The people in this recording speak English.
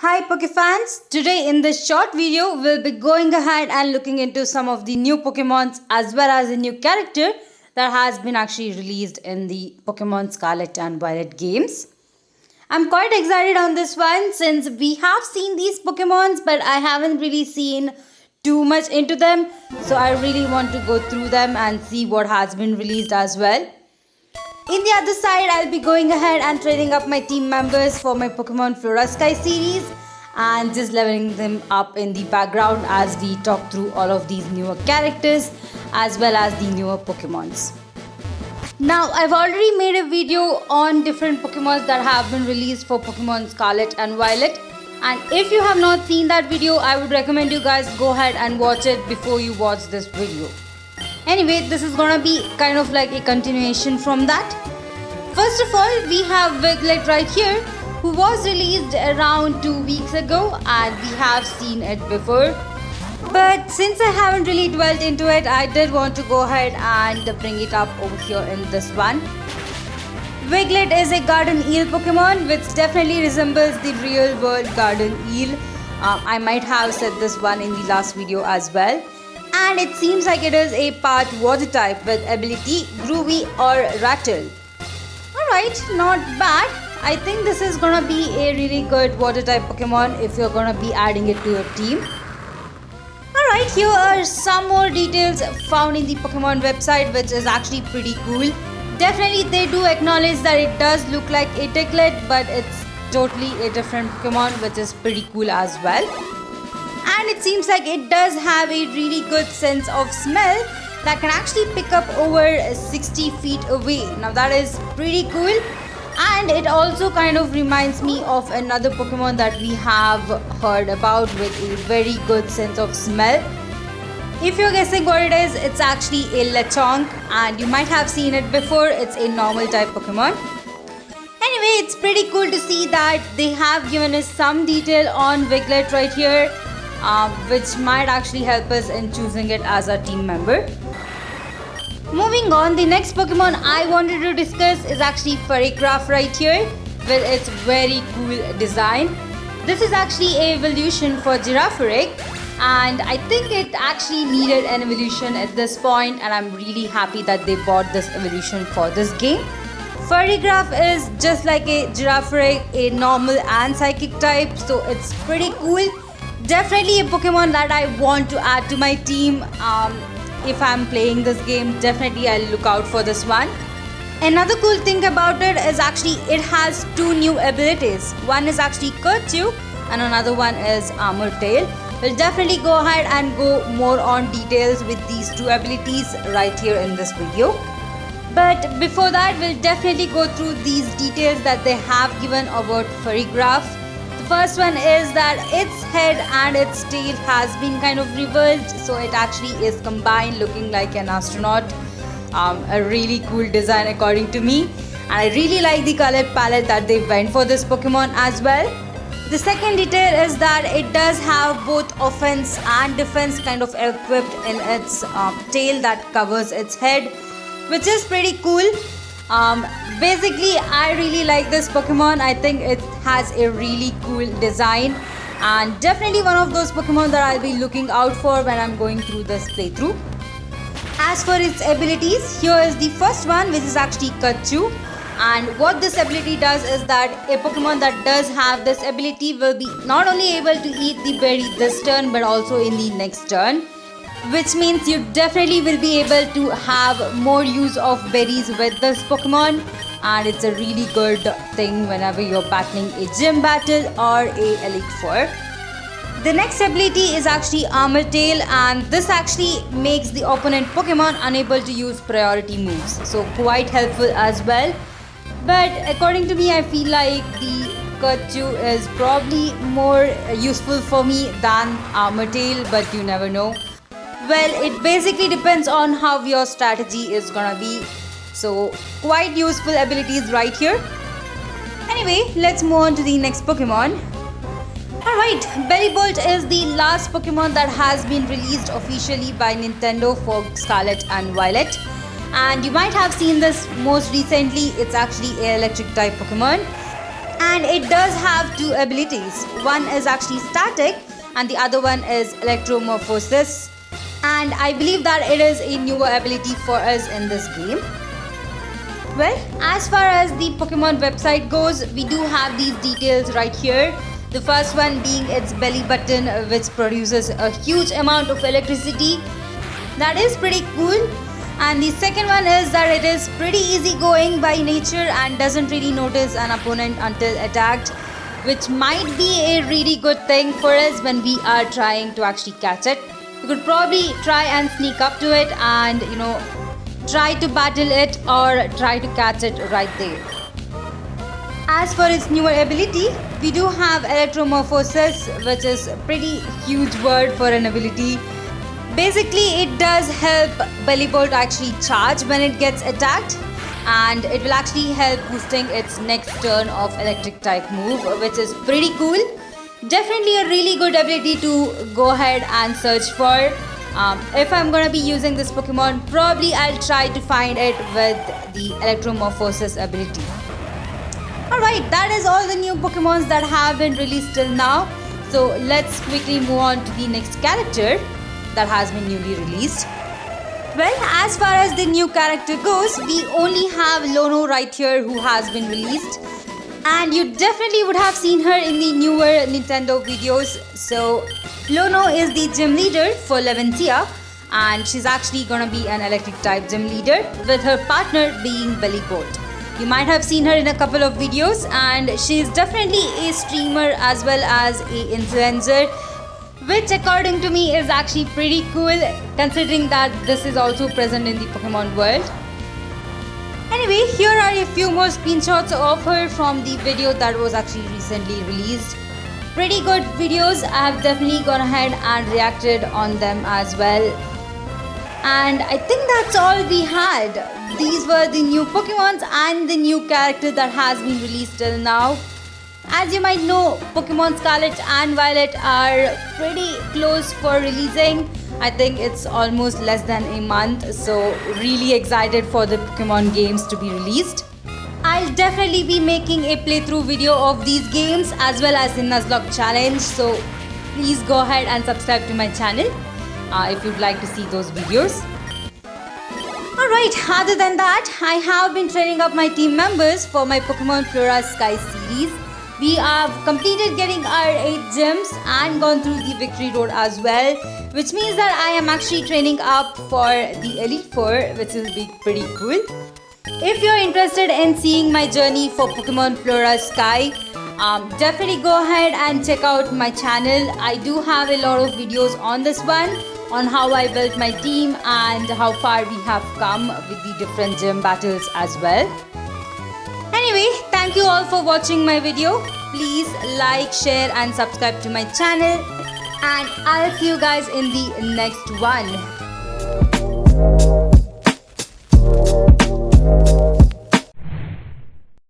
Hi Pokefans! Today in this short video, we'll be going ahead and looking into some of the new Pokemons as well as a new character that has been actually released in the Pokemon Scarlet and Violet games. I'm quite excited on this one since we have seen these Pokemons but I haven't really seen too much into them. So I really want to go through them and see what has been released as well. In the other side, I'll be going ahead and training up my team members for my Pokemon Flora Sky series and just leveling them up in the background as we talk through all of these newer characters as well as the newer Pokemons. Now, I've already made a video on different Pokemons that have been released for Pokemon Scarlet and Violet, and if you have not seen that video, I would recommend you guys go ahead and watch it before you watch this video. Anyway, this is gonna be kind of like a continuation from that. First of all, we have Wiglet right here, who was released around 2 weeks ago and we have seen it before. But since I haven't really dwelt into it, I did want to go ahead and bring it up over here in this one. Wiglet is a garden eel Pokemon which definitely resembles the real world garden eel. I might have said this one in the last video as well. And it seems like it is a part water type with ability Groovy or Rattle. Alright, not bad. I think this is gonna be a really good water type Pokemon if you're gonna be adding it to your team. Alright, here are some more details found in the Pokemon website which is actually pretty cool. Definitely they do acknowledge that it does look like a Diglett but it's totally a different Pokemon which is pretty cool as well. And it seems like it does have a really good sense of smell that can actually pick up over 60 feet away. Now that is pretty cool, and it also kind of reminds me of another Pokemon that we have heard about with a very good sense of smell. If you're guessing what it is, it's actually a Lechonk and you might have seen it before. It's a normal type Pokemon. Anyway, it's pretty cool to see that they have given us some detail on Wiglet right here, which might actually help us in choosing it as a team member. Moving on, the next Pokemon I wanted to discuss is actually Furrycraft right here with its very cool design. This is actually an evolution for Girafarig and I think it actually needed an evolution at this point, and I'm really happy that they bought this evolution for this game. Furrycraft is just like a Girafarig, a normal and psychic type, so it's pretty cool. Definitely a Pokemon that I want to add to my team. If I'm playing this game, definitely I'll look out for this one. Another cool thing about it is actually it has two new abilities. One is actually Curchew and another one is Armor Tail. We'll definitely go ahead and go more on details with these two abilities right here in this video. But before that, we'll definitely go through these details that they have given about Furrycraft. First one is that its head and its tail has been kind of reversed, so it actually is combined looking like an astronaut. A really cool design according to me, and I really like the color palette that they went for this Pokemon as well. The second detail is that it does have both offense and defense kind of equipped in its tail that covers its head, which is pretty cool. Basically, I really like this Pokemon. I think it has a really cool design and definitely one of those Pokemon that I'll be looking out for when I'm going through this playthrough. As for its abilities, here is the first one, which is actually Curchew. And what this ability does is that a Pokemon that does have this ability will be not only able to eat the berry this turn but also in the next turn, which means you definitely will be able to have more use of berries with this Pokemon, and it's a really good thing whenever you're battling a gym battle or a Elite Four. The next ability is actually Armor Tail, and this actually makes the opponent Pokemon unable to use priority moves, so quite helpful as well. But according to me, I feel like the Curchew is probably more useful for me than Armor Tail, but you never know. Well, it basically depends on how your strategy is gonna be. So, quite useful abilities right here. Anyway, let's move on to the next Pokemon. Alright, Bellibolt is the last Pokemon that has been released officially by Nintendo for Scarlet and Violet. And you might have seen this most recently. It's actually an electric type Pokemon. And it does have two abilities. One is actually static and the other one is electromorphosis. And I believe that it is a newer ability for us in this game. Well, as far as the Pokemon website goes, we do have these details right here. The first one being its belly button, which produces a huge amount of electricity. That is pretty cool. And the second one is that it is pretty easygoing by nature and doesn't really notice an opponent until attacked, which might be a really good thing for us when we are trying to actually catch it. You could probably try and sneak up to it and, try to battle it or try to catch it right there. As for its newer ability, we do have electromorphosis, which is a pretty huge word for an ability. Basically, it does help Bellibolt actually charge when it gets attacked, and it will actually help boosting its next turn of electric type move, which is pretty cool. Definitely a really good ability to go ahead and search for. If I'm gonna be using this Pokemon, probably I'll try to find it with the electromorphosis ability. Alright, that is all the new Pokemons that have been released till now. So let's quickly move on to the next character that has been newly released. Well, as far as the new character goes, we only have Lono right here who has been released. And you definitely would have seen her in the newer Nintendo videos. So Lono is the gym leader for Leventia, and she's actually gonna be an electric type gym leader with her partner being Bellibolt. You might have seen her in a couple of videos, and she's definitely a streamer as well as a influencer, which according to me is actually pretty cool considering that this is also present in the Pokemon world. Anyway, here are a few more screenshots of her from the video that was actually recently released. Pretty good videos. I have definitely gone ahead and reacted on them as well. And I think that's all we had. These were the new Pokemons and the new character that has been released till now. As you might know, Pokemon Scarlet and Violet are pretty close for releasing. I think it's almost less than a month, so really excited for the Pokemon games to be released. I'll definitely be making a playthrough video of these games as well as the Nuzlocke challenge, so please go ahead and subscribe to my channel if you'd like to see those videos. Alright, other than that, I have been training up my team members for my Pokemon Flora Sky series. We have completed getting our 8 gyms and gone through the victory road as well, which means that I am actually training up for the Elite Four, which will be pretty cool. If you're interested in seeing my journey for Pokemon Flora Sky, definitely go ahead and check out my channel. I do have a lot of videos on this one, on how I built my team and how far we have come with the different gym battles as well. Anyway, thank you all for watching my video. Please like, share and subscribe to my channel, and I'll see you guys in the next one.